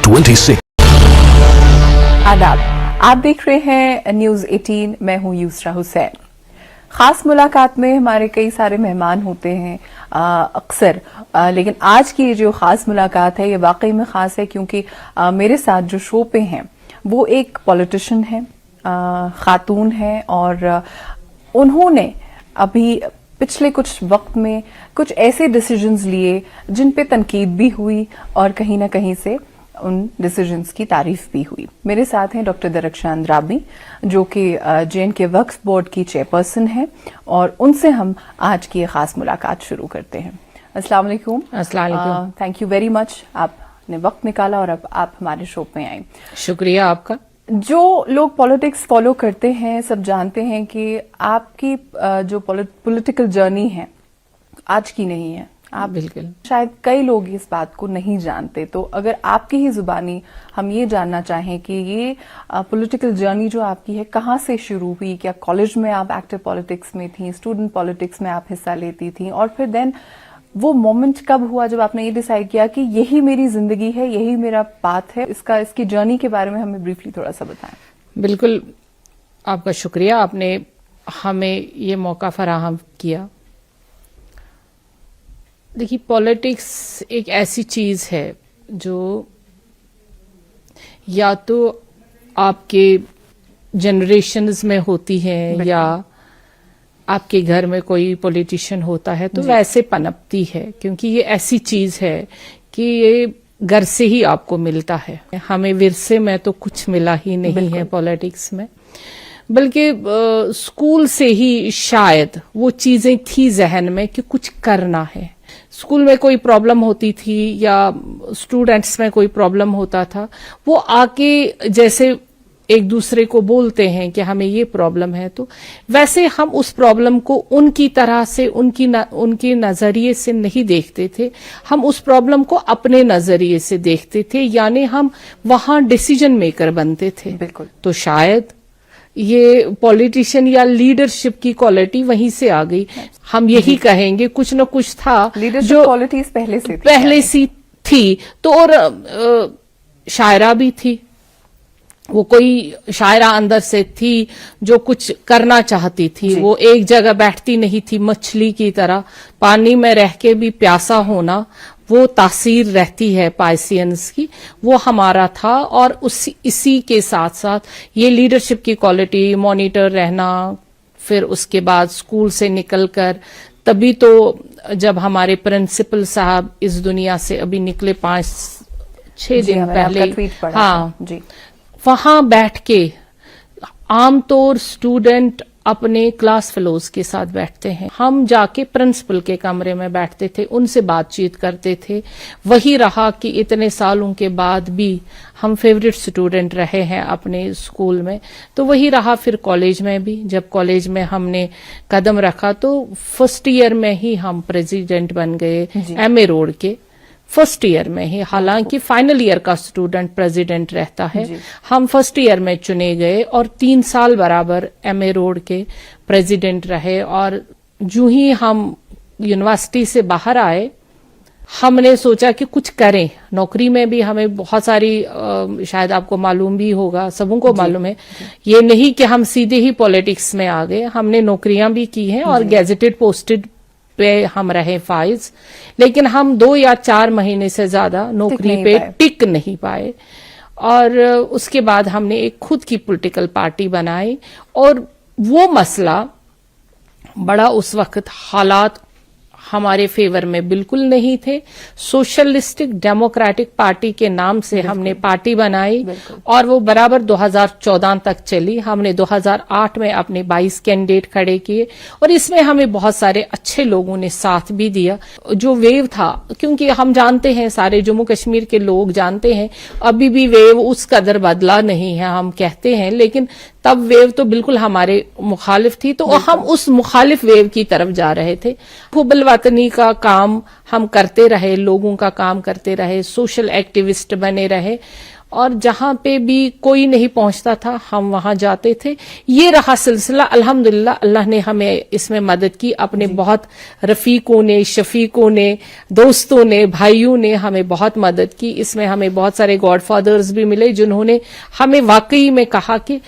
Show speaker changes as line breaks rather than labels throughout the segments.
26।
आदाब, आप देख रहे हैं न्यूज 18। मैं हूं यूसरा हुसैन। खास मुलाकात में हमारे कई सारे मेहमान होते हैं अक्सर, लेकिन आज की जो खास मुलाकात है ये वाकई में खास है क्योंकि मेरे साथ जो शो पे हैं वो एक पॉलिटिशियन है, खातून है, और उन्होंने अभी पिछले कुछ वक्त में कुछ ऐसे डिसीजंस लिए जिन पे तनकीद भी हुई और कहीं ना कहीं से उन डिसीजंस की तारीफ भी हुई। मेरे साथ हैं डॉक्टर दरख्शां अंद्राबी जो कि जे.एन.के वक्फ बोर्ड की चेयरपर्सन हैं, और उनसे हम आज की खास मुलाकात शुरू करते हैं। अस्सलाम वालेकुम। थैंक यू वेरी मच, आपने वक्त निकाला और अब आप हमारे शो पे आए।
शुक्रिया आपका।
जो लोग पॉलिटिक्स फॉलो करते हैं सब जानते हैं कि आपकी जो पॉलिटिकल जर्नी है आज की नहीं है। आप
बिल्कुल,
शायद कई लोग इस बात को नहीं जानते, तो अगर आपकी ही जुबानी हम ये जानना चाहें कि ये पॉलिटिकल जर्नी जो आपकी है कहाँ से शुरू हुई? क्या कॉलेज में आप एक्टिव पॉलिटिक्स में थी, स्टूडेंट पॉलिटिक्स में आप हिस्सा लेती थी, और फिर देन वो मोमेंट कब हुआ जब आपने ये डिसाइड किया कि यही मेरी जिंदगी है, यही मेरा पाथ है? इसकी जर्नी के बारे में हमें ब्रीफली थोड़ा सा बताएं।
बिल्कुल, आपका शुक्रिया, आपने हमें ये मौका फराहम किया। देखिए, पॉलिटिक्स एक ऐसी चीज है जो या तो आपके जनरेशन्स में होती है या आपके घर में कोई पॉलिटिशियन होता है तो वैसे पनपती है, क्योंकि ये ऐसी चीज है कि ये घर से ही आपको मिलता है। हमें विरसे में तो कुछ मिला ही नहीं है पॉलिटिक्स में, बल्कि स्कूल से ही शायद वो चीजें थी जहन में कि कुछ करना है। स्कूल में कोई प्रॉब्लम होती थी या स्टूडेंट्स में कोई प्रॉब्लम होता था, वो आके जैसे एक दूसरे को बोलते हैं कि हमें ये प्रॉब्लम है, तो वैसे हम उस प्रॉब्लम को उनकी तरह से उनके नजरिए से नहीं देखते थे, हम उस प्रॉब्लम को अपने नजरिए से देखते थे, यानी हम वहां डिसीजन मेकर बनते थे।
बिल्कुल।
तो शायद ये पॉलिटिशियन या लीडरशिप की क्वालिटी वहीं से आ गई। हम यही कहेंगे कुछ न कुछ था
जो क्वालिटीज पहले से
थी। तो और शायरा भी थी, वो कोई शायरा अंदर से थी जो कुछ करना चाहती थी। वो एक जगह बैठती नहीं थी, मछली की तरह पानी में रह के भी प्यासा होना, वो तासीर रहती है पाइसियंस की, वो हमारा था। और इसी के साथ साथ ये लीडरशिप की क्वालिटी, मॉनिटर रहना, फिर उसके बाद स्कूल से निकलकर तभी तो जब हमारे प्रिंसिपल साहब इस दुनिया से अभी निकले 5-6 दिन पहले, हाँ जी, वहां बैठ के आमतौर स्टूडेंट अपने क्लास फेलोज के साथ बैठते हैं, हम जाके प्रिंसिपल के कमरे में बैठते थे, उनसे बातचीत करते थे। वही रहा कि इतने सालों के बाद भी हम फेवरेट स्टूडेंट रहे हैं अपने स्कूल में। तो वही रहा फिर कॉलेज में भी। जब कॉलेज में हमने कदम रखा तो फर्स्ट ईयर में ही हम प्रेसिडेंट बन गए एमए रोड के, फर्स्ट ईयर में ही। हालांकि फाइनल ईयर का स्टूडेंट प्रेसिडेंट रहता है, हम फर्स्ट ईयर में चुने गए और 3 साल बराबर एमए रोड के प्रेसिडेंट रहे। और जो ही हम यूनिवर्सिटी से बाहर आए, हमने सोचा कि कुछ करें। नौकरी में भी हमें बहुत सारी शायद आपको मालूम भी होगा, सबों को मालूम है, ये नहीं कि हम सीधे ही पॉलिटिक्स में आ गए। हमने नौकरियां भी की हैं और गेजेटेड पोस्टेड पे हम रहे फाइल्स, लेकिन हम 2 या 4 महीने से ज्यादा नौकरी पे टिक नहीं पाए। और उसके बाद हमने एक खुद की पॉलिटिकल पार्टी बनाई, और वो मसला बड़ा उस वक्त हालात हमारे फेवर में बिल्कुल नहीं थे। सोशलिस्टिक डेमोक्रेटिक पार्टी के नाम से हमने पार्टी बनाई और वो बराबर 2014 तक चली। हमने 2008 में अपने 22 कैंडिडेट खड़े किए और इसमें हमें बहुत सारे अच्छे लोगों ने साथ भी दिया। जो वेव था, क्योंकि हम जानते हैं, सारे जम्मू कश्मीर के लोग जानते हैं, अभी भी वेव उस कदर बदला नहीं है, हम कहते हैं, लेकिन तब वेव तो बिल्कुल हमारे मुखालिफ थी। तो हम उस मुखालिफ वेव की तरफ जा रहे थे। हुब्बुल वतनी का काम हम करते रहे, लोगों का काम करते रहे, सोशल एक्टिविस्ट बने रहे। اور جہاں پہ بھی کوئی نہیں پہنچتا تھا ہم وہاں جاتے تھے. یہ رہا سلسلہ. الحمدللہ اللہ نے ہمیں اس میں مدد کی. اپنے بہت رفیقوں نے, شفیقوں نے, دوستوں نے, بھائیوں نے ہمیں بہت مدد کی. اس میں ہمیں بہت سارے گاڈ فادرز بھی ملے جنہوں نے ہمیں واقعی میں کہا کہ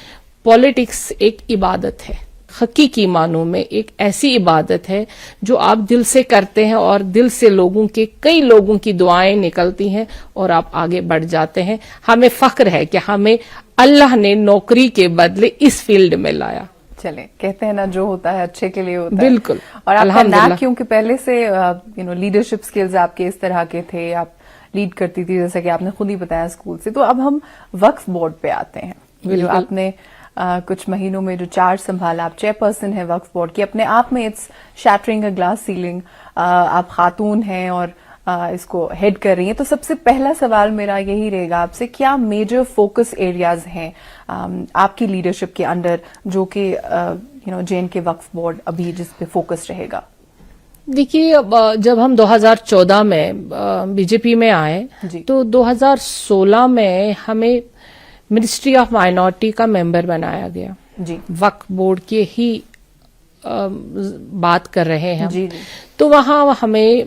پالیٹکس ایک عبادت ہے, حقیقی معنوں میں ایک ایسی عبادت ہے جو آپ دل سے کرتے ہیں اور دل سے کئی لوگوں کی دعائیں نکلتی ہیں اور آپ آگے بڑھ جاتے ہیں. ہمیں فخر ہے کہ ہمیں اللہ نے نوکری کے بدلے اس فیلڈ میں لایا.
چلیں, کہتے ہیں نا جو ہوتا ہے اچھے کے لیے ہوتا ہے.
بالکل.
اور آپ کا
الحمدللہ.
ناک کیونکہ پہلے سے لیڈرشپ سکلز آپ کے اس طرح کے تھے, آپ لیڈ کرتی تھی جیسا کہ آپ نے خود ہی بتایا اسکول سے. تو اب ہم وقف بورڈ پہ آتے ہیں. جو آپ نے کچھ مہینوں میں جو چارج سنبھالا, آپ چیئر پرسن ہیں وقف بورڈ کی. اپنے آپ میں it's shattering a glass ceiling. آپ خاتون ہیں اور اس کو ہیڈ کر رہی ہیں. تو سب سے پہلا سوال میرا یہی رہے گا آپ سے, کیا میجر فوکس ایریاز ہیں آپ کی لیڈرشپ کے انڈر جو کہ JNK وقف بورڈ ابھی جس پہ فوکس رہے گا؟
دیکھیے, جب ہم 2014 میں بی جے پی میں آئے تو 2016 میں ہمیں منسٹری آف مائنورٹی کا ممبر بنایا گیا.
جی,
وقف بورڈ کے ہی بات کر رہے ہیں.
جی,
تو وہاں ہمیں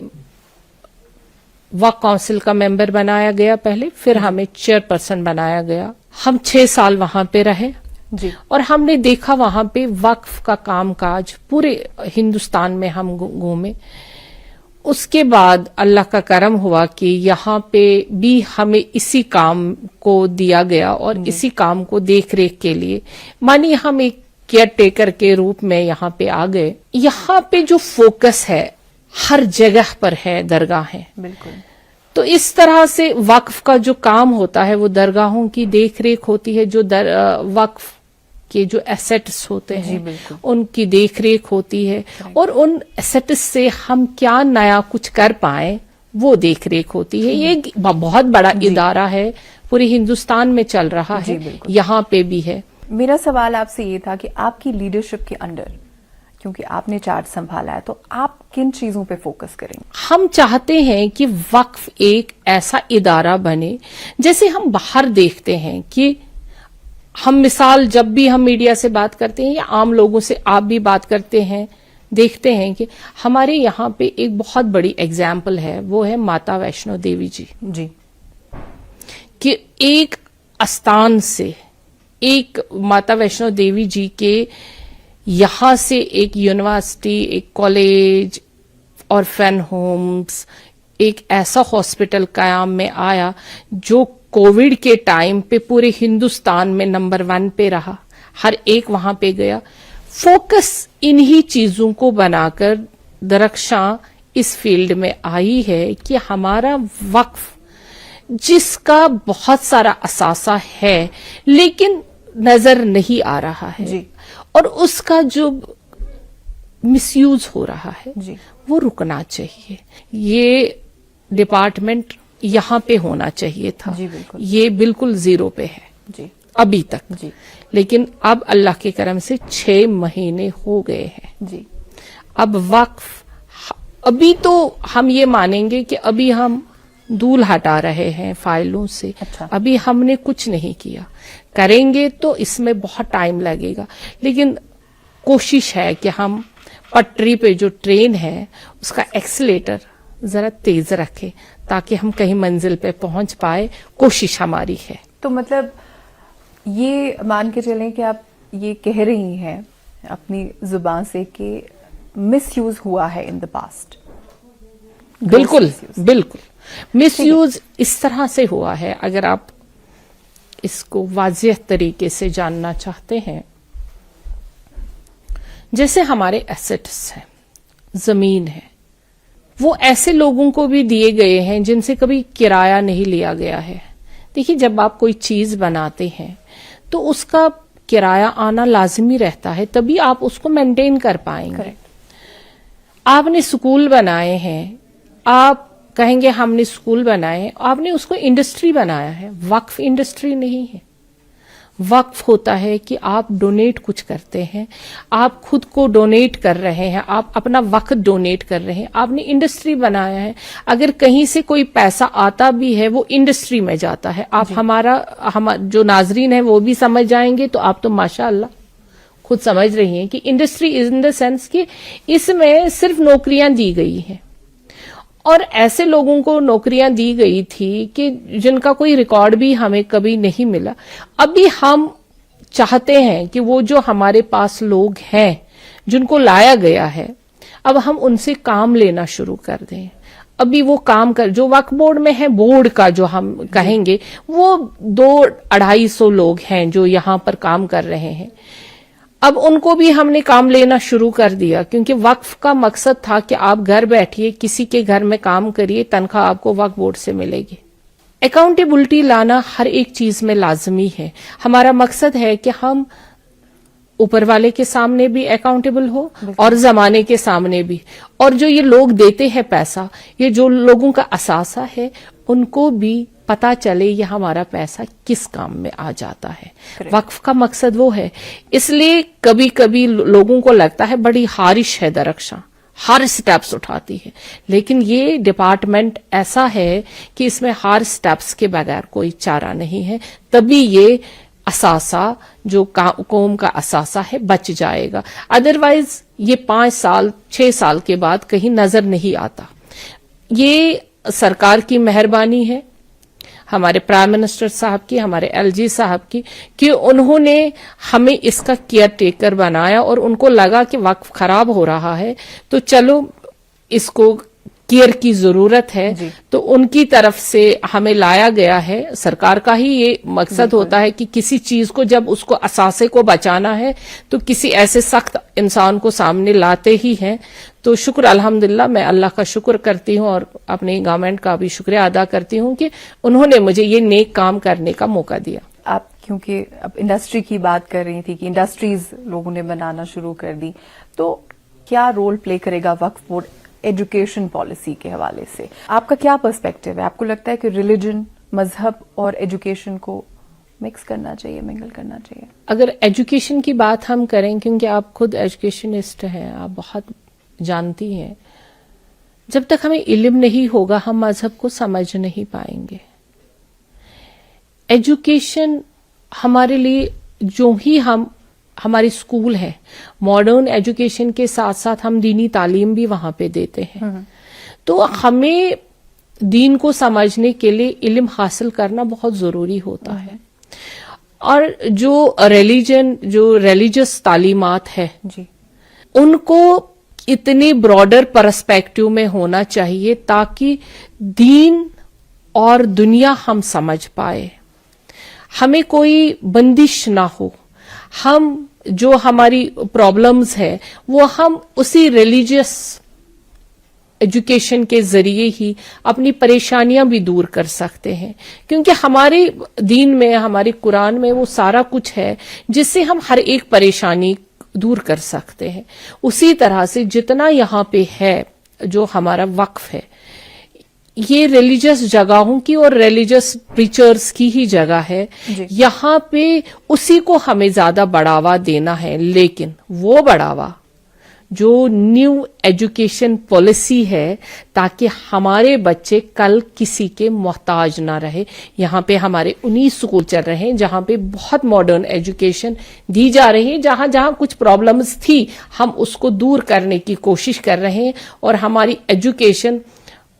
وقف کونسل کا ممبر بنایا گیا پہلے, پھر ہمیں چیئر پرسن بنایا گیا. ہم 6 سال وہاں پہ رہے
جی,
اور ہم نے دیکھا وہاں پہ وقف کا کام کاج پورے ہندوستان میں ہم گھومے. اس کے بعد اللہ کا کرم ہوا کہ یہاں پہ بھی ہمیں اسی کام کو دیا گیا اور اسی کام کو دیکھ ریکھ کے لیے مانی ہم ایک کیئر ٹیکر کے روپ میں یہاں پہ آ گئے. یہاں پہ جو فوکس ہے ہر جگہ پر ہے درگاہیں.
بالکل.
تو اس طرح سے وقف کا جو کام ہوتا ہے وہ درگاہوں کی دیکھ ریکھ ہوتی ہے, جو وقف کے جو ایسٹس ہوتے ہیں ان کی دیکھ ریکھ ہوتی ہے, اور ان ایسٹس سے ہم کیا نیا کچھ کر پائیں وہ دیکھ ریکھ ہوتی ہے. یہ بہت بڑا ادارہ ہے, پورے ہندوستان میں چل رہا ہے, یہاں پہ بھی ہے.
میرا سوال آپ سے یہ تھا کہ آپ کی لیڈرشپ کے انڈر, کیونکہ آپ نے چارج سنبھالا ہے, تو آپ کن چیزوں پہ فوکس کریں گے؟
ہم چاہتے ہیں کہ وقف ایک ایسا ادارہ بنے جیسے ہم باہر دیکھتے ہیں کہ ہم مثال جب بھی ہم میڈیا سے بات کرتے ہیں یا عام لوگوں سے آپ بھی بات کرتے ہیں, دیکھتے ہیں کہ ہمارے یہاں پہ ایک بہت بڑی ایگزامپل ہے, وہ ہے ماتا ویشنو دیوی جی.
جی,
کہ ایک استان سے, ایک ماتا ویشنو دیوی جی کے یہاں سے ایک یونیورسٹی, ایک کالج اور فین ہومز, ایک ایسا ہاسپٹل قیام میں آیا جو کووڈ کے ٹائم پہ پورے ہندوستان میں نمبر 1 پہ رہا. ہر ایک وہاں پہ گیا. فوکس انہی چیزوں کو بنا کر درخشاں اس فیلڈ میں آئی ہے کہ ہمارا وقف جس کا بہت سارا اثاثہ ہے لیکن نظر نہیں آ رہا ہے,
جی,
اور اس کا جو مس یوز ہو رہا ہے
جی,
وہ رکنا چاہیے. یہ ڈپارٹمنٹ یہاں پہ ہونا چاہیے تھا.
جی, بالکل.
یہ بالکل 0 پہ ہے
جی,
ابھی تک.
جی,
لیکن اب اللہ کے کرم سے 6 مہینے ہو گئے ہیں.
جی,
اب وقف, ابھی تو ہم یہ مانیں گے کہ ابھی ہم دھول ہٹا رہے ہیں فائلوں سے.
اچھا.
ابھی ہم نے کچھ نہیں کیا. کریں گے تو اس میں بہت ٹائم لگے گا, لیکن کوشش ہے کہ ہم پٹری پہ جو ٹرین ہے اس کا ایکسیلیٹر ذرا تیز رکھے تاکہ ہم کہیں منزل پہ پہنچ پائے. کوشش ہماری ہے.
تو مطلب یہ مان کے چلیں کہ آپ یہ کہہ رہی ہیں اپنی زبان سے کہ مس یوز ہوا ہے ان دا پاسٹ.
بالکل بالکل مس یوز اس طرح سے ہوا ہے. اگر آپ اس کو واضح طریقے سے جاننا چاہتے ہیں, جیسے ہمارے ایسٹس ہیں, زمین ہے, وہ ایسے لوگوں کو بھی دیے گئے ہیں جن سے کبھی کرایہ نہیں لیا گیا ہے. دیکھیے, جب آپ کوئی چیز بناتے ہیں تو اس کا کرایہ آنا لازمی رہتا ہے, تبھی آپ اس کو مینٹین کر پائیں گے. آپ نے سکول بنائے ہیں, آپ کہیں گے ہم نے سکول بنائے, آپ نے اس کو انڈسٹری بنایا ہے. وقف انڈسٹری نہیں ہے. वक्फ होता है कि आप डोनेट कुछ करते हैं, आप खुद को डोनेट कर रहे हैं, आप अपना वक्त डोनेट कर रहे हैं, आपने इंडस्ट्री बनाया है, अगर कहीं से कोई पैसा आता भी है वो इंडस्ट्री में जाता है। आप हमारा जो नाजरीन है वो भी समझ जाएंगे, तो आप तो माशाअल्लाह खुद समझ रही हैं कि इंडस्ट्री इन द सेंस कि इसमें सिर्फ नौकरियां दी गई हैं, और ऐसे लोगों को नौकरियां दी गई थी कि जिनका कोई रिकॉर्ड भी हमें कभी नहीं मिला। अभी हम चाहते हैं कि वो जो हमारे पास लोग हैं जिनको लाया गया है, अब हम उनसे काम लेना शुरू कर दें। अभी वो काम कर जो वक्फ बोर्ड में है, बोर्ड का जो हम कहेंगे, वो 200-250 लोग हैं जो यहां पर काम कर रहे हैं। अब उनको भी हमने काम लेना शुरू कर दिया, क्योंकि वक्फ का मकसद था कि आप घर बैठिए, किसी के घर में काम करिए, तनख्वाह आपको वक्फ बोर्ड से मिलेगी। अकाउंटेबिलिटी लाना हर एक चीज में लाजमी है। हमारा मकसद है कि हम ऊपर वाले के सामने भी अकाउंटेबल हो और जमाने के सामने भी, और जो ये लोग देते हैं पैसा, ये जो लोगों का असासा है, उनको भी पता चले ये हमारा पैसा किस काम में आ जाता है। वक्फ का मकसद वो है। इसलिए कभी कभी लोगों को लगता है बड़ी हारिश है दरख्शां, हर स्टेप्स उठाती है, लेकिन ये डिपार्टमेंट ऐसा है कि इसमें हर स्टेप्स के बगैर कोई चारा नहीं है, तभी ये असासा जो कौम का असासा है बच जाएगा। अदरवाइज ये 5 साल 6 साल के बाद कहीं नजर नहीं आता। ये सरकार की मेहरबानी है, हमारे प्राइम मिनिस्टर साहब की, हमारे एलजी साहब की, कि उन्होंने हमें इसका केयर टेकर बनाया, और उनको लगा कि वक्फ खराब हो रहा है तो चलो इसको केयर की जरूरत है, तो उनकी तरफ से हमें लाया गया है। सरकार का ही ये मकसद होता है कि किसी चीज को जब उसको असासे को बचाना है तो किसी ऐसे सख्त इंसान को सामने लाते ही हैं। तो शुक्र अल्हम्दुलिल्लाह, मैं अल्लाह का शुक्र करती हूँ और अपनी गवर्नमेंट का भी शुक्रिया अदा करती हूँ कि उन्होंने मुझे ये नेक काम करने का मौका दिया।
आप क्योंकि अब इंडस्ट्री की बात कर रही थी कि इंडस्ट्रीज लोगों ने बनाना शुरू कर दी, तो क्या रोल प्ले करेगा वक्फ बोर्ड एजुकेशन पॉलिसी के हवाले से? आपका क्या पर्सपेक्टिव है? आपको लगता है कि रिलीजन, मजहब और एजुकेशन को मिक्स करना चाहिए, मिंगल करना चाहिए?
अगर एजुकेशन की बात हम करें, क्योंकि आप खुद एजुकेशनिस्ट हैं, आप बहुत जानती हैं, जब तक हमें इल्म नहीं होगा हम मजहब को समझ नहीं पाएंगे। एजुकेशन हमारे लिए जो ही हमारी स्कूल है, मॉडर्न एजुकेशन के साथ साथ हम दीनी तालीम भी वहां पे देते हैं, तो हमें दीन को समझने के लिए इल्म हासिल करना बहुत जरूरी होता है। और जो रिलीजियस तालीमात है
जी,
उनको इतनी ब्रॉडर पर्सपेक्टिव में होना चाहिए ताकि दीन और दुनिया हम समझ पाए, हमें कोई बंदिश ना हो। हम जो हमारी प्रॉब्लम्स है वो हम उसी रिलीजियस एजुकेशन के जरिए ही अपनी परेशानियां भी दूर कर सकते हैं, क्योंकि हमारे दीन में, हमारे कुरान में वो सारा कुछ है जिससे हम हर एक परेशानी दूर कर सकते हैं। उसी तरह से जितना यहाँ पे है जो हमारा वक्फ है, ये रिलीजियस जगहों की और रिलीजियस प्रीचर्स की ही जगह है, यहाँ पे उसी को हमें ज्यादा बढ़ावा देना है। लेकिन वो बढ़ावा जो न्यू एजुकेशन पॉलिसी है, ताकि हमारे बच्चे कल किसी के मोहताज ना रहे। यहाँ पे हमारे 19 स्कूल चल रहे हैं जहाँ पे बहुत मॉडर्न एजुकेशन दी जा रही है। जहाँ जहाँ कुछ प्रॉब्लम्स थी हम उसको दूर करने की कोशिश कर रहे हैं, और हमारी एजुकेशन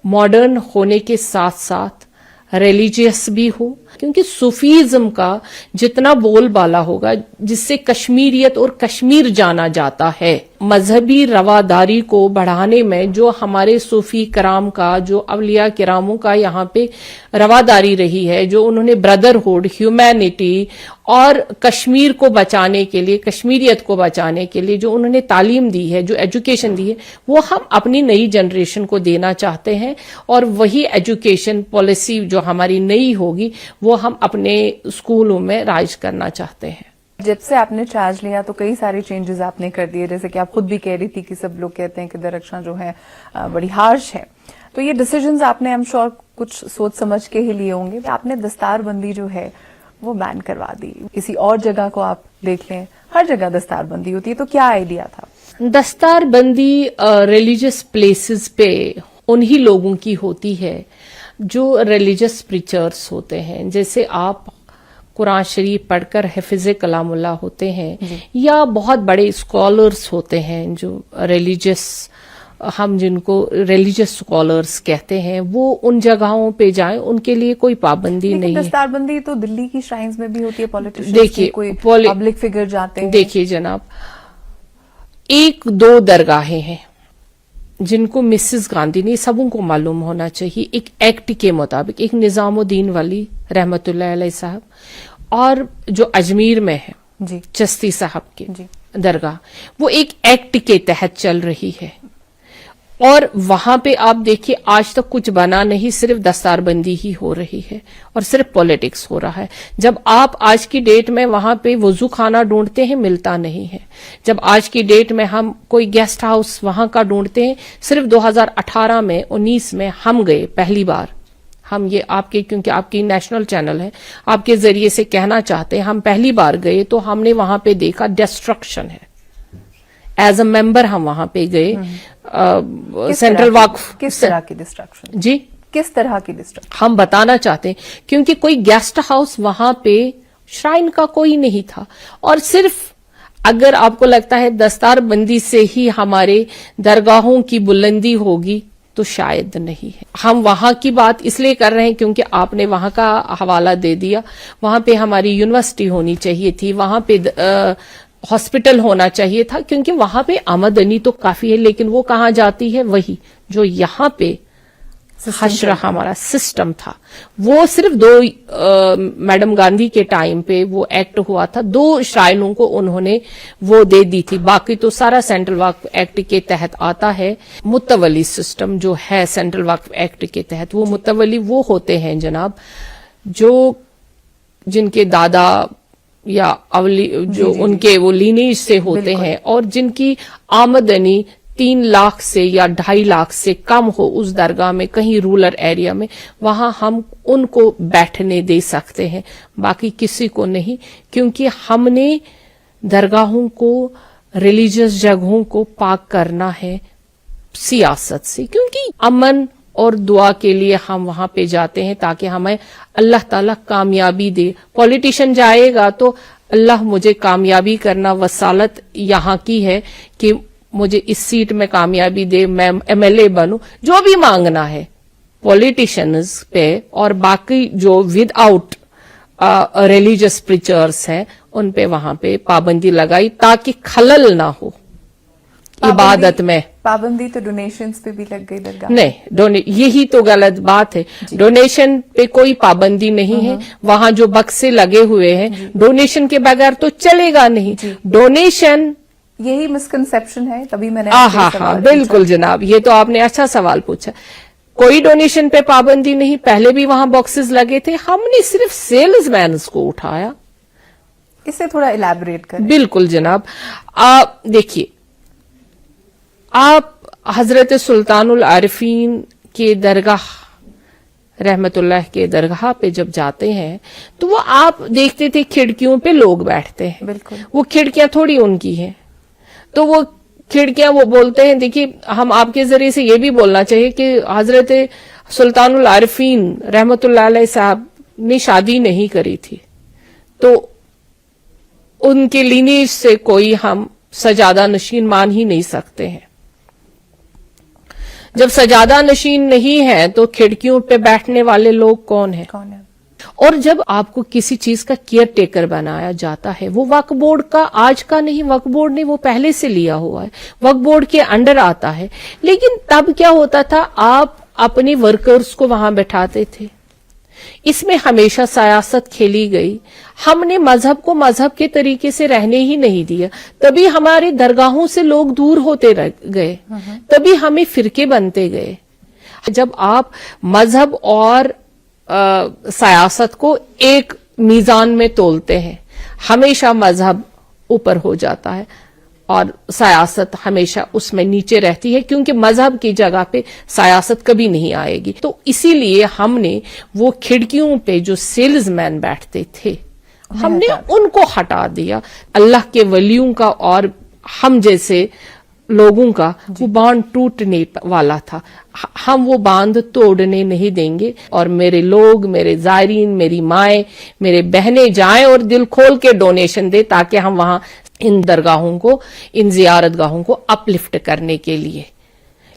मॉडर्न होने के साथ साथ रिलीजियस भी हो, क्योंकि सूफीज्म का जितना बोलबाला होगा, जिससे कश्मीरियत और कश्मीर जाना जाता है, मजहबी रवादारी को बढ़ाने में जो हमारे सूफी कराम का, जो अवलिया किरामों का यहाँ पे रवादारी रही है, जो उन्होंने ब्रदरहुड, ह्यूमैनिटी और कश्मीर को बचाने के लिए, कश्मीरियत को बचाने के लिए जो उन्होंने तालीम दी है, जो एजुकेशन दी है, वो हम अपनी नई जनरेशन को देना चाहते हैं। और वही एजुकेशन पॉलिसी जो हमारी नई होगी वो हम अपने स्कूलों में राइज करना चाहते हैं।
जब से आपने चार्ज लिया तो कई सारे चेंजेस आपने कर दिए, जैसे कि आप खुद भी कह रही थी कि सब लोग कहते हैं कि दरख्शां जो है बड़ी हार्श है, तो ये डिसीजंस आपने आई एम श्योर कुछ सोच समझ के ही लिए होंगे। आपने दस्तारबंदी जो है وہ بین کروا دی. کسی اور جگہ کو آپ دیکھ لیں, ہر جگہ دستار بندی ہوتی ہے, تو کیا آئیڈیا تھا؟
دستار بندی ریلیجس پلیسز پہ انہی لوگوں کی ہوتی ہے جو ریلیجس پریچرز ہوتے ہیں. جیسے آپ قرآن شریف پڑھ کر حفظ کلام اللہ ہوتے ہیں, یا بہت بڑے اسکالرس ہوتے ہیں جو ریلیجس, ہم جن کو ریلیجس اسکالرس کہتے ہیں, وہ ان جگہوں پہ جائیں, ان کے لیے کوئی پابندی نہیں ہے.
دستار بندی تو دلی کی شرائنز میں بھی ہوتی ہے, پولیٹیشنز
دیکھیے,
کوئی پبلک فگر جاتے ہیں.
دیکھیے جناب, 1-2 درگاہیں ہیں جن کو مسز گاندھی نے, سبوں کو معلوم ہونا چاہیے, ایک ایکٹ کے مطابق, ایک نظام الدین ولی رحمت اللہ علیہ صاحب, اور جو اجمیر میں ہے
جی
چشتی صاحب کی
جی
درگاہ, وہ ایک ایکٹ کے تحت چل رہی ہے. اور وہاں پہ آپ دیکھیے آج تک کچھ بنا نہیں, صرف دستار بندی ہی ہو رہی ہے اور صرف پولیٹکس ہو رہا ہے. جب آپ آج کی ڈیٹ میں وہاں پہ وضو خانہ ڈھونڈتے ہیں, ملتا نہیں ہے. جب آج کی ڈیٹ میں ہم کوئی گیسٹ ہاؤس وہاں کا ڈھونڈتے ہیں, صرف 2018 میں 19 میں ہم گئے پہلی بار. ہم یہ آپ کے, کیونکہ آپ کی نیشنل چینل ہے, آپ کے ذریعے سے کہنا چاہتے ہیں, ہم پہلی بار گئے تو ہم نے وہاں پہ دیکھا ڈسٹرکشن ہے. ایز اے ممبر ہم وہاں پہ گئے. سینٹرل وقف,
کس طرح کی ڈسٹرکشن,
جی
کس طرح کی ڈسٹرکشن
ہم بتانا چاہتے ہیں, کیونکہ کوئی گیسٹ ہاؤس وہاں پہ شرائن کا کوئی نہیں تھا. اور صرف اگر آپ کو لگتا ہے دستار بندی سے ہی ہمارے درگاہوں کی بلندی ہوگی, تو شاید نہیں ہے. ہم وہاں کی بات اس لیے کر رہے ہیں کیونکہ آپ نے وہاں کا حوالہ دے دیا. وہاں پہ ہماری یونیورسٹی ہونی چاہیے تھی, وہاں پہ ہاسپٹل ہونا چاہیے تھا, کیونکہ وہاں پہ آمدنی تو کافی ہے, لیکن وہ کہاں جاتی ہے, وہی جو یہاں پہ حشر ہمارا سسٹم تھا. وہ صرف 2 میڈم گاندھی کے ٹائم پہ وہ ایکٹ ہوا تھا, 2 شرائنوں کو انہوں نے وہ دے دی تھی, باقی تو سارا سینٹرل وقف ایکٹ کے تحت آتا ہے. متولی سسٹم جو ہے سینٹرل وقف ایکٹ کے تحت, وہ متولی وہ ہوتے ہیں جناب جو جن کے دادا یا اولی جو ان کے وہ لینیج سے ہوتے ہیں, اور جن کی آمدنی 3 لاکھ سے یا 2.5 لاکھ سے کم ہو اس درگاہ میں, کہیں رورل ایریا میں, وہاں ہم ان کو بیٹھنے دے سکتے ہیں, باقی کسی کو نہیں. کیونکہ ہم نے درگاہوں کو, ریلیجس جگہوں کو پاک کرنا ہے سیاست سے, کیونکہ امن اور دعا کے لیے ہم وہاں پہ جاتے ہیں تاکہ ہمیں اللہ تعالیٰ کامیابی دے. پولیٹیشین جائے گا تو اللہ مجھے کامیابی کرنا وسالت یہاں کی ہے کہ مجھے اس سیٹ میں کامیابی دے, میں MLA بنوں, جو بھی مانگنا ہے پولیٹیشنز پہ. اور باقی جو ود آؤٹ ریلیجس پریچرز ہیں ان پہ وہاں پہ پابندی لگائی تاکہ خلل نہ ہو عبادت میں.
پابندی تو ڈونیشنز پہ بھی لگ گئی درگاہ.
نہیں, یہی تو غلط بات ہے. ڈونیشن پہ کوئی پابندی نہیں ہے. وہاں جو بکسے لگے ہوئے ہیں, ڈونیشن کے بغیر تو چلے گا نہیں. ڈونیشن,
یہی مسکنسپشن ہے, تبھی میں نے
ہاں بالکل جناب, یہ تو آپ نے اچھا سوال پوچھا. کوئی ڈونیشن پہ پابندی نہیں. پہلے بھی وہاں باکسز لگے تھے, ہم نے صرف سیلز مینز کو اٹھایا.
اسے تھوڑا الیبوریٹ کریں.
بالکل جناب, آپ دیکھیے, آپ حضرت سلطان العارفین کے درگاہ رحمت اللہ کے درگاہ پہ جب جاتے ہیں تو وہ آپ دیکھتے تھے کھڑکیوں پہ لوگ بیٹھتے ہیں.
بالکل,
وہ کھڑکیاں تھوڑی ان کی ہیں, تو وہ کھڑکیاں وہ بولتے ہیں. دیکھیے, ہم آپ کے ذریعے سے یہ بھی بولنا چاہیے کہ حضرت سلطان العارفین رحمت اللہ علیہ صاحب نے شادی نہیں کری تھی, تو ان کے لینیج سے کوئی ہم سجادہ نشین مان ہی نہیں سکتے ہیں. جب سجادہ نشین نہیں ہے تو کھڑکیوں پہ بیٹھنے والے لوگ کون ہیں؟ اور جب آپ کو کسی چیز کا کیئر ٹیکر بنایا جاتا ہے, وہ وقف بورڈ کا آج کا نہیں, وقف بورڈ نے وہ پہلے سے لیا ہوا ہے, وقف بورڈ کے انڈر آتا ہے. لیکن تب کیا ہوتا تھا, آپ اپنے ورکرز کو وہاں بیٹھاتے تھے. اس میں ہمیشہ سیاست کھیلی گئی. ہم نے مذہب کو مذہب کے طریقے سے رہنے ہی نہیں دیا, تبھی ہمارے درگاہوں سے لوگ دور ہوتے گئے, تبھی ہمیں فرقے بنتے گئے. جب آپ مذہب اور سیاست کو ایک میزان میں تولتے ہیں, ہمیشہ مذہب اوپر ہو جاتا ہے اور سیاست ہمیشہ اس میں نیچے رہتی ہے, کیونکہ مذہب کی جگہ پہ سیاست کبھی نہیں آئے گی. تو اسی لیے ہم نے وہ کھڑکیوں پہ جو سیلز مین بیٹھتے تھے हमने उनको हटा दिया। अल्लाह के वलियों का और हम जैसे लोगों का वो बांध टूटने वाला था, हम वो बांध तोड़ने नहीं देंगे। और मेरे लोग, मेरे जायरीन, मेरी माएं, मेरे बहनें जाएं और दिल खोल के डोनेशन दे, ताकि हम वहां इन दरगाहों को, इन जियारत गाहों को अपलिफ्ट करने के लिए।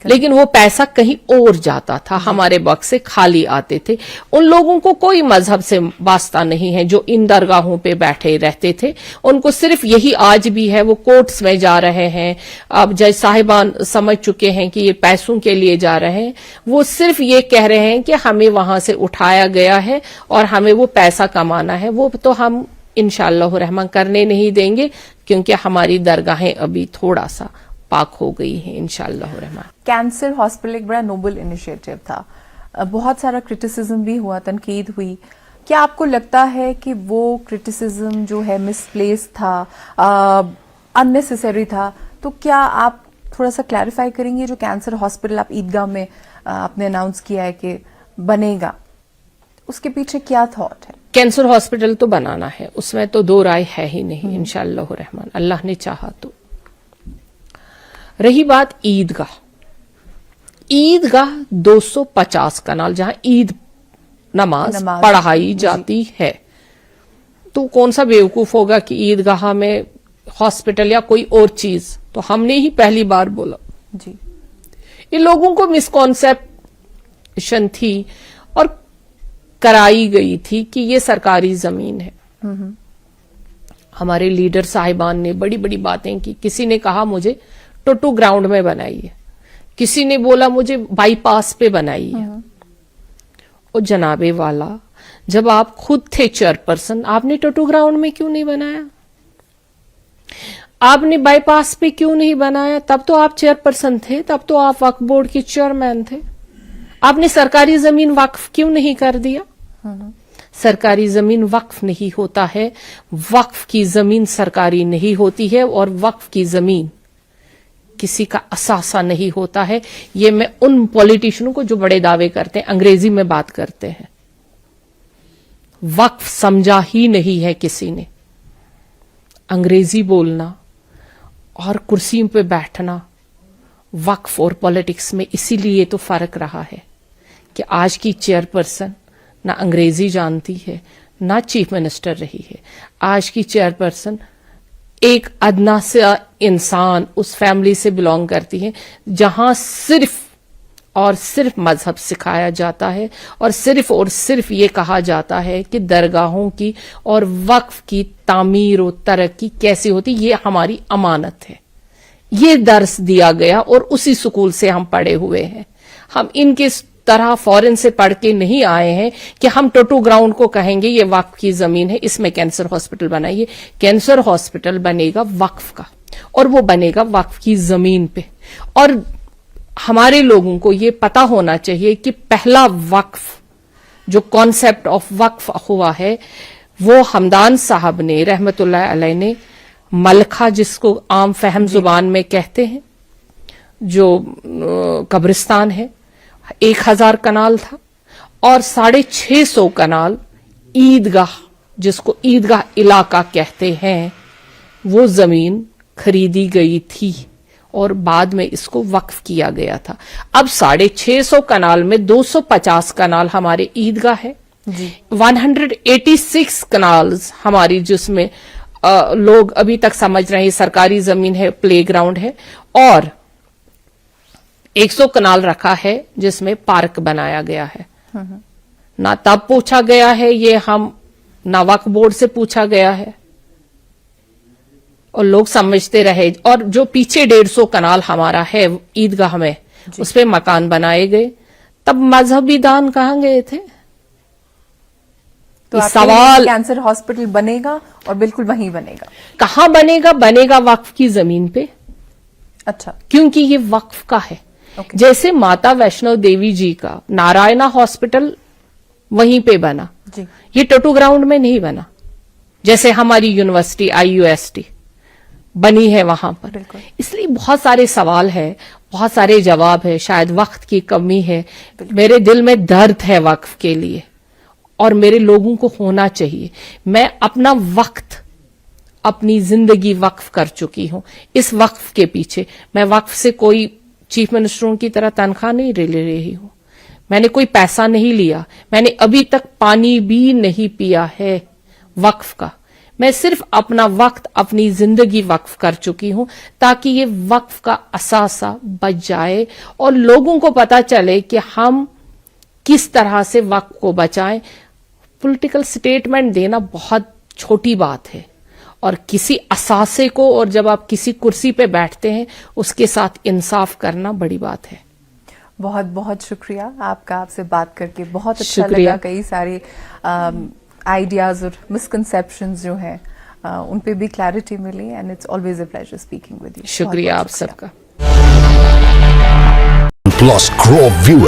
लेकिन वो पैसा कहीं और जाता था, हमारे बक्स से खाली आते थे। उन लोगों को कोई मजहब से वास्ता नहीं है जो इन दरगाहों पे बैठे रहते थे, उनको सिर्फ यही आज भी है। वो कोर्ट्स में जा रहे हैं, अब जज साहिबान समझ चुके हैं कि ये पैसों के लिए जा रहे हैं। वो सिर्फ ये कह रहे हैं कि हमें वहां से उठाया गया है और हमें वो पैसा कमाना है। वो तो हम इंशाअल्लाह रहमान करने नहीं देंगे, क्योंकि हमारी दरगाहें अभी थोड़ा सा पाक हो गई है इंशाअल्लाह रहमान।
कैंसर हॉस्पिटल एक बड़ा नोबल इनिशिएटिव था, बहुत सारा क्रिटिसिज्म भी हुआ, तनकीद हुई। क्या आपको लगता है कि वो क्रिटिसिज्म जो है मिसप्लेस था, अननेसेसरी था? तो क्या आप थोड़ा सा क्लैरिफाई करेंगे, जो कैंसर हॉस्पिटल आप ईदगाह में आपने अनाउंस किया है कि बनेगा, उसके पीछे क्या थॉट है?
कैंसर हॉस्पिटल तो बनाना है, उसमें तो दो राय है ही नहीं इंशाअल्लाह रहमान, अल्लाह ने चाहा तो। रही बात ईदगाह, ईदगाह 250 कनाल जहां ईद नमाज पढ़ाई जाती है, तो कौन सा बेवकूफ होगा कि ईदगाह में हॉस्पिटल या कोई और चीज? तो हमने ही पहली बार बोला
जी।
ये लोगों को मिसकॉन्सेप्शन थी और कराई गई थी कि ये सरकारी जमीन है। हमारे लीडर साहिबान ने बड़ी बड़ी बातें की। किसी ने कहा मुझे टोटू ग्राउंड में बनाइए, किसी ने बोला मुझे बाईपास पे बनाइए। और जनाबे वाला, जब आप खुद थे चेयरपर्सन, आपने टोटू ग्राउंड में क्यों नहीं बनाया? आपने बाईपास पे क्यों नहीं बनाया? तब तो आप चेयरपर्सन थे, तब तो आप वक्फ बोर्ड के चेयरमैन थे। आपने सरकारी जमीन वक्फ क्यों नहीं कर दिया? सरकारी जमीन वक्फ नहीं होता है, वक्फ की जमीन सरकारी नहीं होती है, और वक्फ की जमीन किसी का असासा नहीं होता है। ये मैं उन पॉलिटिशियनों को जो बड़े दावे करते हैं, अंग्रेजी में बात करते हैं, वक्फ समझा ही नहीं है किसी ने। अंग्रेजी बोलना और कुर्सियों पे बैठना, वक्फ और पॉलिटिक्स में इसीलिए तो फर्क रहा है कि आज की चेयरपर्सन ना अंग्रेजी जानती है, ना चीफ मिनिस्टर रही है। आज की चेयरपर्सन एक अदना से इंसान, उस फैमिली से बिलोंग करती है जहां सिर्फ और सिर्फ मजहब सिखाया जाता है, और सिर्फ ये कहा जाता है कि दरगाहों की और वक्फ की तामीर और तरक्की कैसी होती, ये हमारी अमानत है। ये दर्स दिया गया और उसी स्कूल से हम पढ़े हुए हैं। हम इनके तरह फॉरेन से पढ़ के नहीं आए हैं कि हम टोटू ग्राउंड को कहेंगे ये वक्फ की जमीन है, इसमें कैंसर हॉस्पिटल बनाइए। कैंसर हॉस्पिटल बनेगा वक्फ का, और वो बनेगा वक्फ की जमीन पे। और हमारे लोगों को ये पता होना चाहिए कि पहला वक्फ, जो कॉन्सेप्ट ऑफ वक्फ हुआ है, वो हमदान साहब ने रहमतुल्लाह अलैह ने मलखा, जिसको आम फहम जुबान में कहते हैं, जो कब्रिस्तान है, 1000 कनाल था, और 650 कनाल ईदगाह, जिसको ईदगाह इलाका कहते हैं, वो जमीन खरीदी गई थी और बाद में इसको वक्फ किया गया था। अब 650 कनाल में 250 कनाल हमारे ईदगाह है, 186 कनाल्स हमारी, जिसमें लोग अभी तक समझ रहे हैं सरकारी जमीन है, प्लेग्राउंड है, और 100 कनाल रखा है जिसमें पार्क बनाया गया है। ना तब पूछा गया है ये, हम ना वक्फ बोर्ड से पूछा गया है, और लोग समझते रहे। और जो पीछे 150 कनाल हमारा है ईदगाह में, उस पे मकान बनाए गए, तब मजहबी दान कहां गए थे?
तो
सवाल,
कैंसर हॉस्पिटल बनेगा और बिल्कुल वहीं बनेगा।
कहां बनेगा? बनेगा वक्फ की जमीन पे।
अच्छा,
क्योंकि ये वक्फ का है। जैसे माता वैष्णो देवी जी का नारायणा हॉस्पिटल वहीं पे बना
जी,
ये टोटू ग्राउंड में नहीं बना। जैसे हमारी यूनिवर्सिटी IUST बनी है वहां पर। इसलिए बहुत सारे सवाल है, बहुत सारे जवाब है, शायद वक्त की कमी है। मेरे दिल में दर्द है वक्फ के लिए, اور میرے لوگوں کو ہونا چاہیے. میں اپنا وقت اپنی زندگی وقف کر چکی ہوں. اس وقف کے پیچھے میں وقف سے کوئی چیف منسٹروں کی طرح تنخواہ نہیں لے رہی ہوں. میں نے کوئی پیسہ نہیں لیا. میں نے ابھی تک پانی بھی نہیں پیا ہے وقف کا. میں صرف اپنا وقت اپنی زندگی وقف کر چکی ہوں تاکہ یہ وقف کا اثاثہ بچ جائے اور لوگوں کو پتا چلے کہ ہم کس طرح سے وقف کو بچائیں. پولیٹیکل سٹیٹمنٹ دینا بہت چھوٹی بات ہے اور کسی اثاثے کو اور جب آپ کسی کرسی پہ بیٹھتے ہیں اس کے ساتھ انصاف کرنا بڑی بات ہے.
بہت بہت شکریہ آپ کا. آپ سے بات کر کے بہت اچھا
شکریہ.
لگا. کئی سارے آئیڈیاز اور مسکنسیپشنز جو ہیں ان پہ بھی کلیئرٹی ملی and it's always a pleasure speaking with you.
شکریہ آپ سب کا.
Plus Crop Viewer